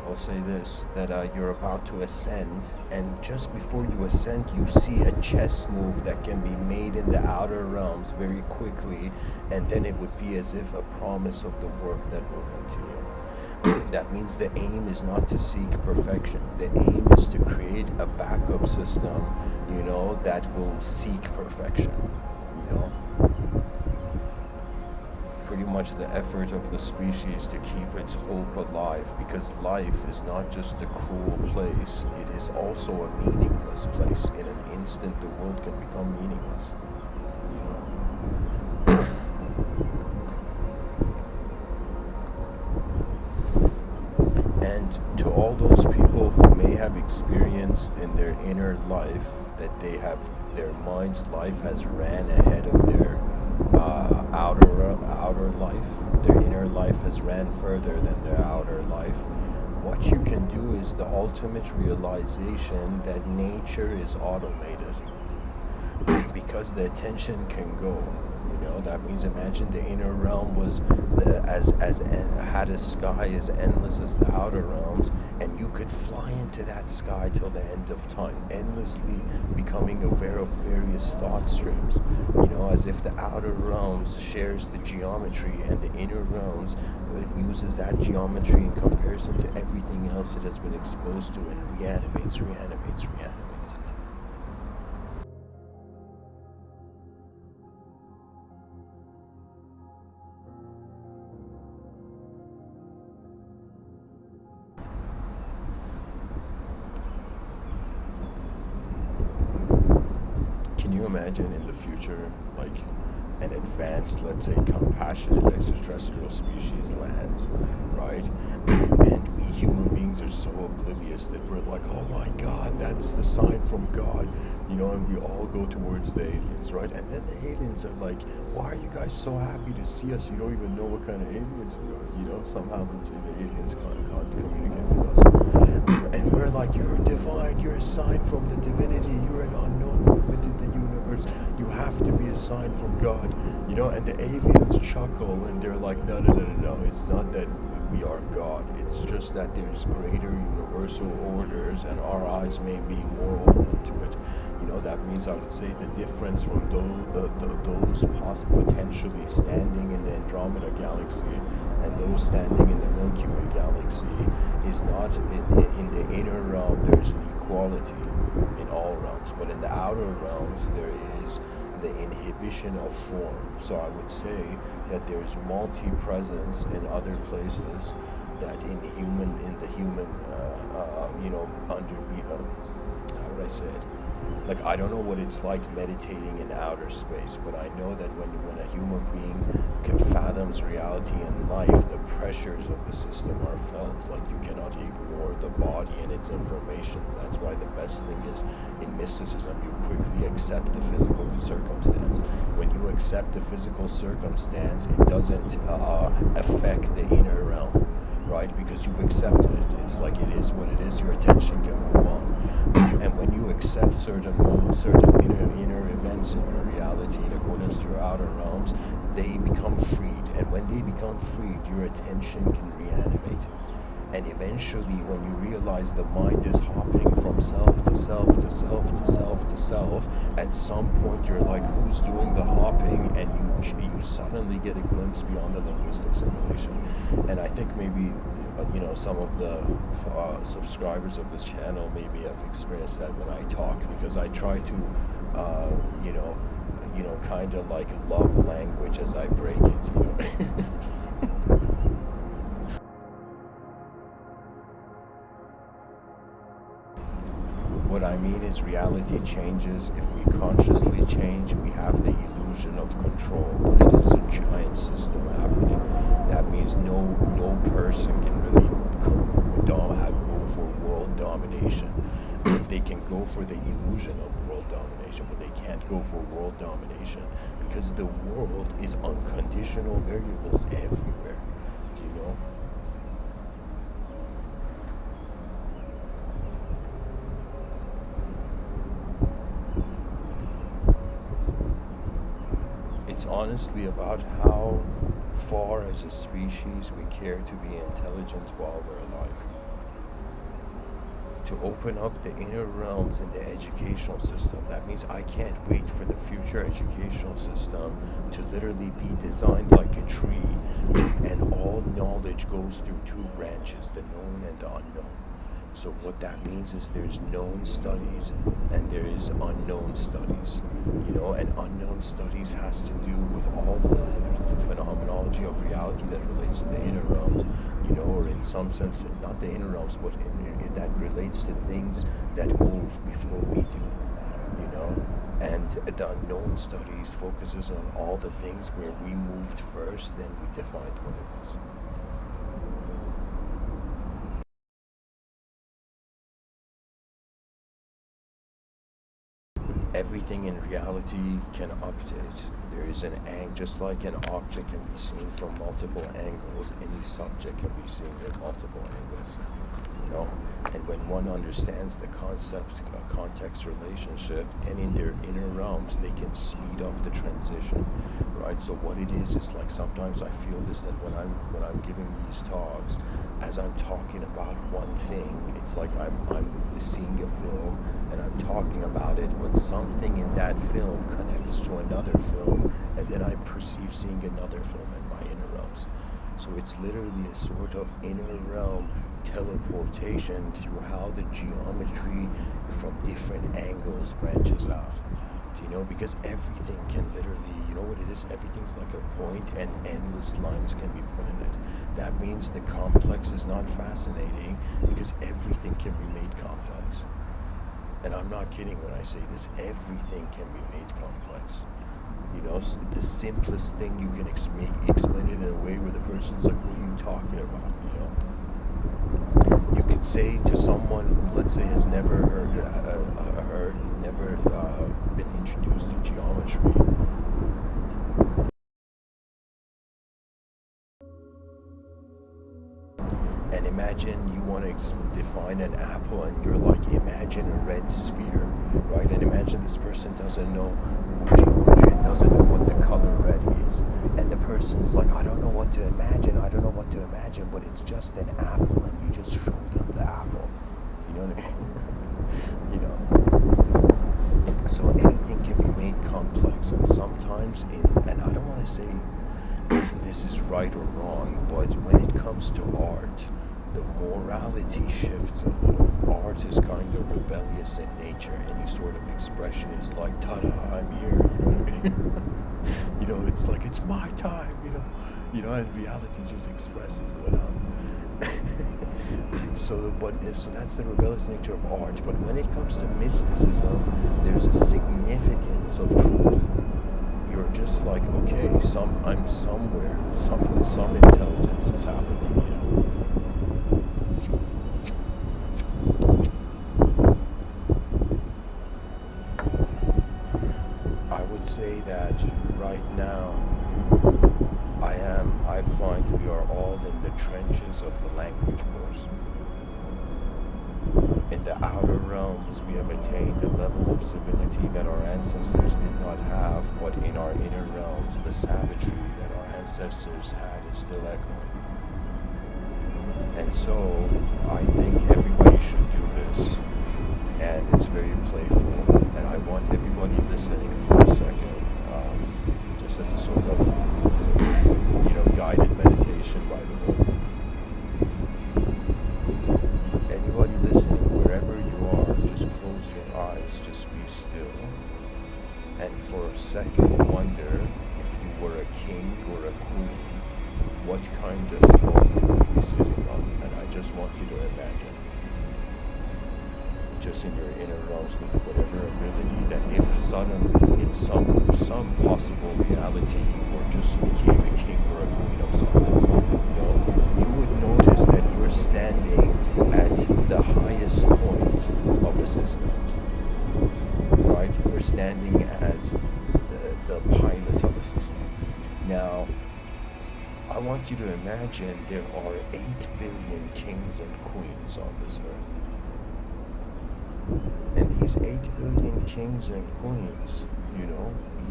I'll say this, that you're about to ascend, and just before you ascend, you see a chess move that can be made in the outer realms very quickly, and then it would be as if a promise of the work that will continue. That means the aim is not to seek perfection. The aim is to create a backup system, you know, that will seek perfection, you know. Pretty much the effort of the species to keep its hope alive, because life is not just a cruel place, it is also a meaningless place. In an instant the world can become meaningless, you know. And to all those people who may have experienced in their inner life that they have, their mind's life has ran ahead of their outer life, their inner life has ran further than their outer life, what you can do is the ultimate realization that nature is automated. Because the attention can go, you know, that means imagine the inner realm was had a sky as endless as the outer realms, and you could fly into that sky till the end of time, endlessly becoming aware of various thought streams, you know, as if the outer realms shares the geometry and the inner realms uses that geometry in comparison to everything else it has been exposed to, and reanimates. Can you imagine in the future, like, an advanced, let's say, compassionate extraterrestrial species lands, right? And we human beings are so oblivious that we're like, oh my God, that's the sign from God, you know, and we all go towards the aliens, right? And then the aliens are like, why are you guys so happy to see us? You don't even know what kind of aliens we are, you know? Somehow, let's say the aliens can't communicate with us. And we're like, you're divine, you're a sign from the divinity, you're an unknown within the universe. universe, you have to be a sign from God, and the aliens chuckle and they're like, no, no, no, no, no, it's not that we are God. It's just that there's greater universal orders and our eyes may be more open to it. That means I would say the difference from those potentially standing in the Andromeda galaxy and those standing in the Milky Way galaxy is not in the inner realm. There's an equality in all realms, but in the outer realms there is the inhibition of form. So I would say that there's multi-presence in other places that in the human how would I say it? Like, I don't know what it's like meditating in outer space, but I know that when a human being fathoms reality and life, the pressures of the system are felt. Like, you cannot ignore the body and its information. That's why the best thing is, in mysticism, you quickly accept the physical circumstance. When you accept the physical circumstance, it doesn't affect the inner realm, right? Because you've accepted it. It's like, it is what it is. Your attention can move on. And when you accept certain moments, certain inner events in your reality in accordance to your outer realms, they become freed. And when they become freed, your attention can reanimate. And eventually, when you realize the mind is hopping from self to self to self to self to self, at some point you're like, who's doing the hopping? And you suddenly get a glimpse beyond the linguistic simulation. And I think maybe some of the subscribers of this channel maybe have experienced that when I talk, because I try to kind of like love language as I break it. What I mean is, reality changes if we consciously change. We have the illusion of control, but it is a giant system happening. That means no person can really go for world domination. They can go for the illusion of world domination, but they can't go for world domination because the world is unconditional variables everywhere. Do you know? It's honestly about how far as a species we care to be intelligent while we're alive. To open up the inner realms in the educational system. That means I can't wait for the future educational system to literally be designed like a tree, and all knowledge goes through two branches, the known and the unknown. So what that means is there's known studies and there is unknown studies, and unknown studies has to do with all the phenomenology of reality that relates to the inner realms, or in some sense, not the inner realms, but that relates to things that move before we do, and the unknown studies focuses on all the things where we moved first, then we defined what it is. Everything in reality can update. There is an angle, just like an object can be seen from multiple angles, any subject can be seen from multiple angles, And when one understands the context relationship, then in their inner realms, they can speed up the transition, right? So what it is like, sometimes I feel this, that when I'm giving these talks, as I'm talking about one thing, it's like I'm seeing a film and I'm talking about it, but something in that film connects to another film, and then I perceive seeing another film in my inner realms. So it's literally a sort of inner realm teleportation through how the geometry from different angles branches out. Because everything can literally, what it is? Everything's like a point and endless lines can be put in it. That means the complex is not fascinating because everything can be made complex. And I'm not kidding when I say this, everything can be made complex. The simplest thing you can explain it in a way where the person's like, what are you talking about? You could say to someone who, let's say, has never never been introduced to geometry, and imagine you want to define an apple, and you're like, imagine a red sphere, right? And imagine this person doesn't know geometry and doesn't know what the color red is. And the person's like, I don't know what to imagine, but it's just an apple, and you just show them the apple. You know what I mean? You know? So anything can be made complex, and sometimes and I don't want to say this is right or wrong, but when it comes to art, the morality shifts a little. Art is kind of rebellious in nature. Any sort of expression is like, ta-da, I'm here. You know what I mean? You know, it's like, it's my time. You know, and reality just expresses. But so that's the rebellious nature of art. But when it comes to mysticism, there's a significance of truth. You're just like, okay, I'm somewhere, some intelligence is happening, you know. I would say that right now, I find we are all in the trenches of the language wars. In the outer realms, we have attained a level of civility that our ancestors did not have, but in our inner realms, the savagery that our ancestors had is still echoing. And so, I think everybody should do this, and it's very playful, and I want everybody listening for a second, just as a sort of, guided meditation, by the way. Anybody listening, wherever you are, just close your eyes, just be still, and for a second wonder if you were a king or a queen, what kind of throne you would be sitting on. And I just want you to imagine, just in your inner realms, with whatever ability, that if suddenly in some possible reality you just became a king or a queen of something, you would notice that you're standing at the highest point of a system, right? You're standing as the pilot of a system. Now, I want you to imagine there are 8 billion kings and queens on this earth. And these 8 billion kings and queens,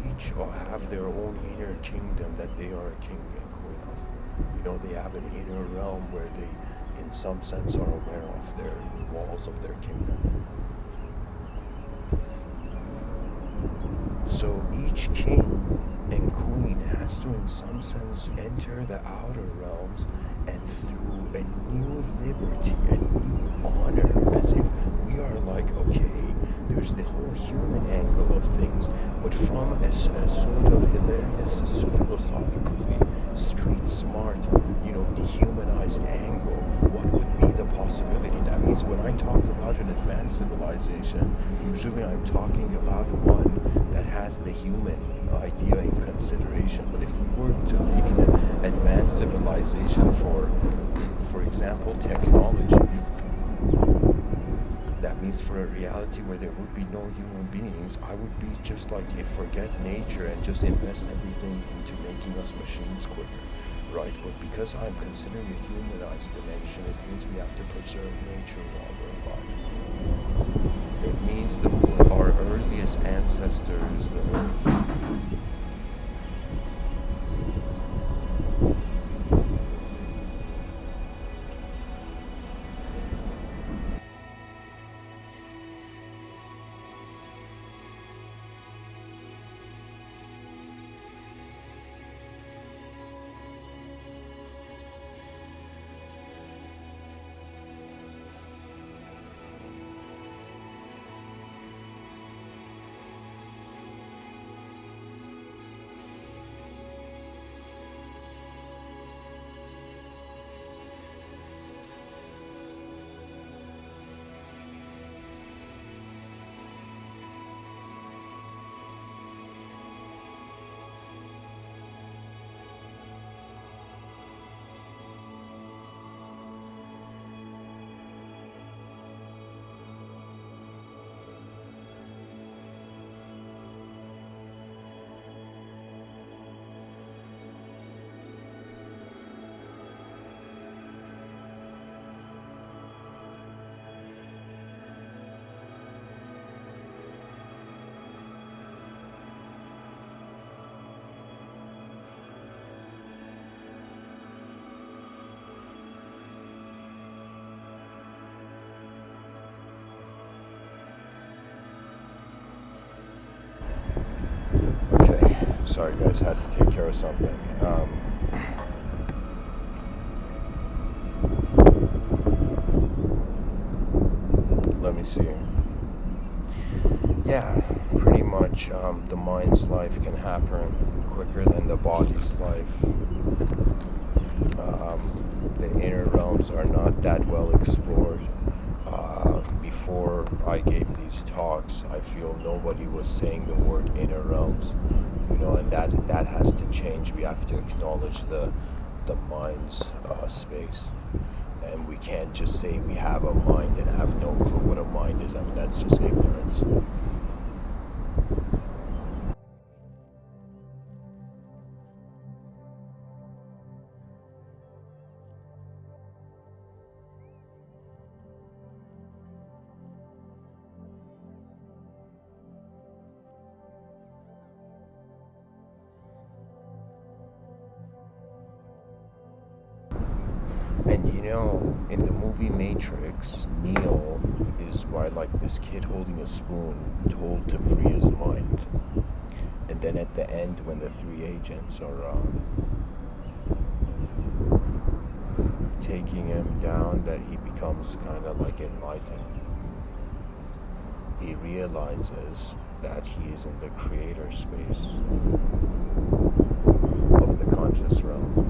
each have their own inner kingdom that they are a king and queen of. They have an inner realm where they, in some sense, are aware of their walls of their kingdom. So each king and queen has to, in some sense, enter the outer realms, and through a new liberty, a new honor, as if we are like, okay, there's the whole human angle of things, but from a sort of hilarious, philosophically street smart, dehumanized angle, what would be the possibility? That means when I talk about an advanced civilization, usually I'm talking about one that has the human idea in consideration. But if we were to make an advanced civilization for example, technology, that means for a reality where there would be no human beings, I would be just like, forget nature and just invest everything into making us machines quicker, right? But because I'm considering a humanized dimension, it means we have to preserve nature while we're alive. It means our earliest ancestors, the earth, Sorry guys, had to take care of something. Let me see. Yeah, pretty much the mind's life can happen quicker than the body's life. The inner realms are not that well explored. Before I gave these talks, I feel nobody was saying the word inner realms, and that has to change. We have to acknowledge the mind's space, and we can't just say we have a mind and have no clue what a mind is. I mean, that's just ignorance. And in the movie Matrix, Neo is by like this kid holding a spoon told to free his mind. And then at the end, when the three agents are taking him down, that he becomes kind of like enlightened. He realizes that he is in the creator space of the conscious realm.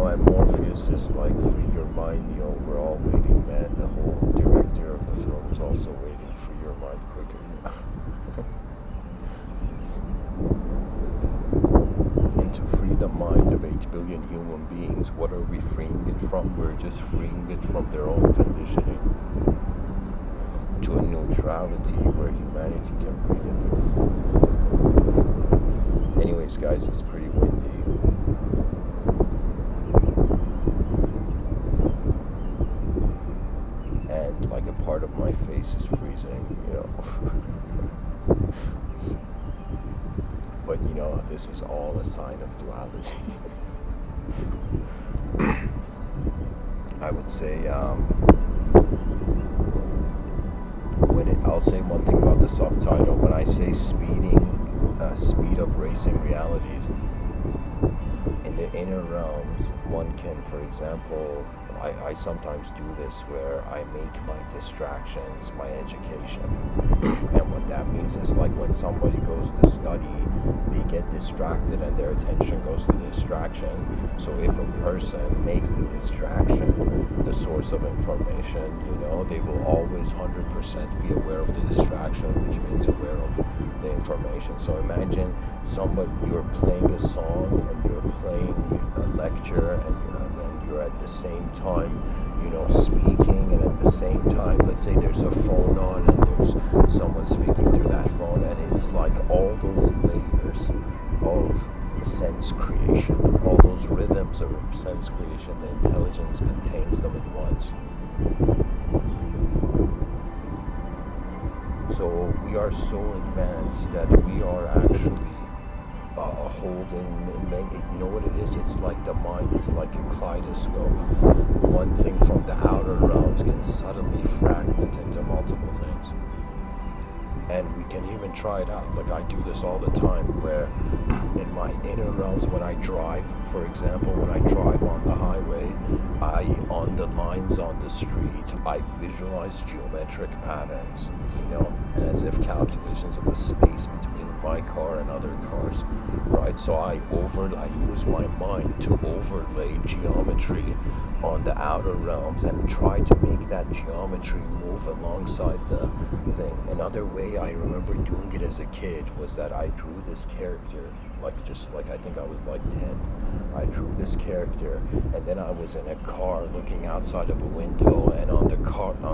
And Morpheus is like, free your mind, Neo, we're all waiting, man. The whole director of the film is also waiting, free your mind quicker. And to free the mind of 8 billion human beings, what are we freeing it from? We're just freeing it from their own conditioning to a neutrality where humanity can breathe in. Anyways, guys, it's pretty windy. Like a part of my face is freezing, But this is all a sign of duality. I would say, I'll say one thing about the subtitle. When I say speed of racing realities, in the inner realms, one can, for example, I sometimes do this where I make my distractions my education. And what that means is, like, when somebody goes to study, they get distracted and their attention goes to the distraction. So if a person makes the distraction the source of information, they will always 100% be aware of the distraction, which means aware of the information. So imagine you're playing a song and you're playing a lecture and you're at the same time, speaking, and at the same time, let's say there's a phone on and there's someone speaking through that phone, and it's like all those layers of sense creation, all those rhythms of sense creation, the intelligence contains them at once. So we are so advanced that we are actually holding, you know what it is? It's like the mind is like a kaleidoscope. One thing from the outer realms can suddenly fragment into multiple things. And we can even try it out. Like, I do this all the time, where in my inner realms, when I drive, for example, when I drive on the highway, on the lines on the street, I visualize geometric patterns, and as if calculations of the space between my car and other cars, right? So I use my mind to overlay geometry on the outer realms and try to make that geometry move alongside the thing. Another way I remember doing it as a kid was that I drew this character, I think I was like 10. I drew this character, and then I was in a car looking outside of a window, and on the curb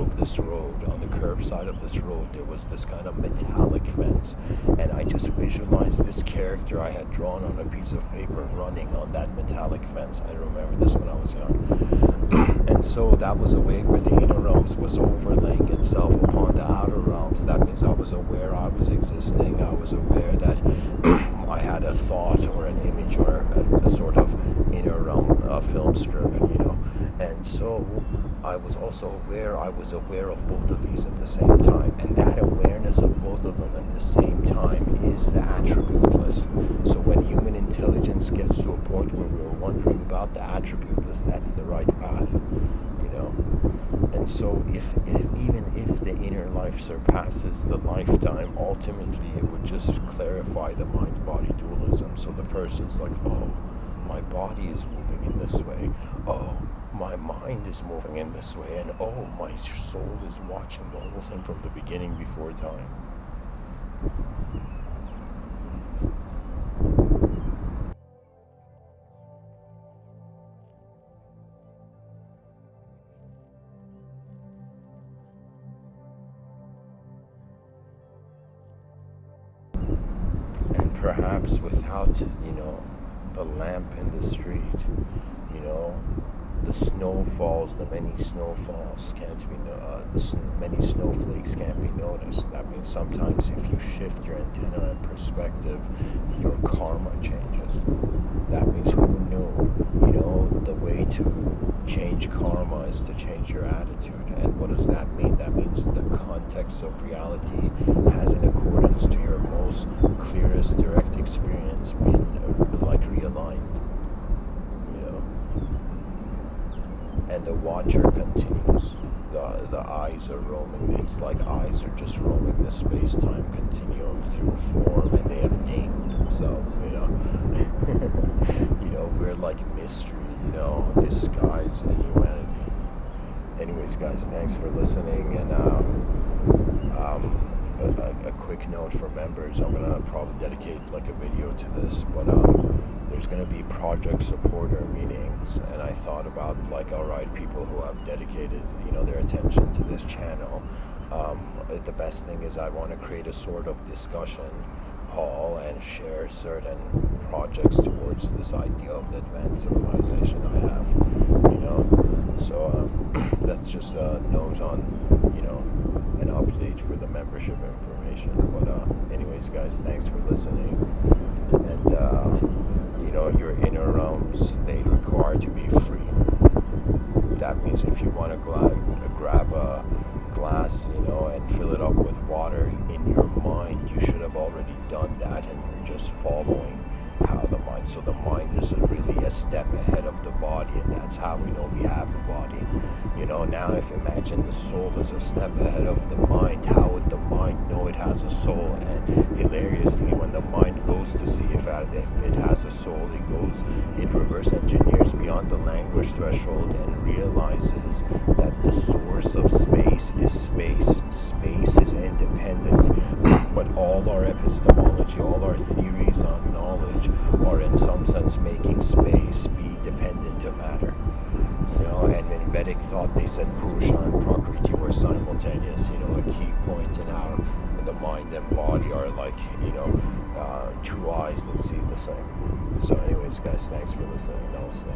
of this road, on the curb side of this road, there was this kind of metallic fence, and I just visualized this character I had drawn on a piece of paper running on that metallic fence. I remember this when I was young. And so that was a way where the inner realms was overlaying itself upon the outer realms. That means I was aware I was existing. I was aware that I had a thought or an image or a sort of inner realm film strip, And so I was aware of both of these at the same time. And that awareness of both of them at the same time is the attributeless. So when human intelligence gets to a point where we're wondering about the attributeless, that's the right path, you know. And so even if the inner life surpasses the lifetime, ultimately it would just clarify the mind-body dualism. So the person's like, oh, my body is moving in this way. Oh, my mind is moving in this way. And oh, my soul is watching the whole thing from the beginning before time. And perhaps without, the lamp in the street, the snowfalls, the many snowfalls many snowflakes can't be noticed. That means sometimes if you shift your antenna and perspective, your karma changes. That means who knew, the way to change karma is to change your attitude. And what does that mean? That means the context of reality has, in accordance to your most clearest direct experience, been realigned. And the watcher continues. The eyes are roaming. It's like eyes are just roaming the space-time continuum through form, and they have named themselves, we're like mystery, disguised in humanity. Anyways, guys, thanks for listening, and a quick note for members, I'm gonna probably dedicate a video to this, but there's gonna be project supporter meetings, and I thought about alright, people who have dedicated their attention to this channel, the best thing is I want to create a sort of discussion hall and share certain projects towards this idea of the advanced civilization I have, so that's just a note on an update for the membership information. But anyways, guys, thanks for listening. And your inner realms, they require to be free. That means if you want to grab a glass, and fill it up with water in your mind, you should have already done that, and you're just following how the mind. So the mind is really a step ahead of the body, and that's how we know we have a body. Now if imagine the soul is a step ahead of the mind, how would the mind know it has a soul? And hilariously, when the mind goes to see if it has a soul, it reverse engineers beyond the language threshold and realizes that the source of space is space. Space is independent, but all our epistemology, all our theories on knowledge are in some sense making space be dependent to matter. And in Vedic thought, they said Purusha and Prakriti were simultaneous. A key point in how the mind and body are two eyes that see the same. So anyways, guys, thanks for listening. Namaste.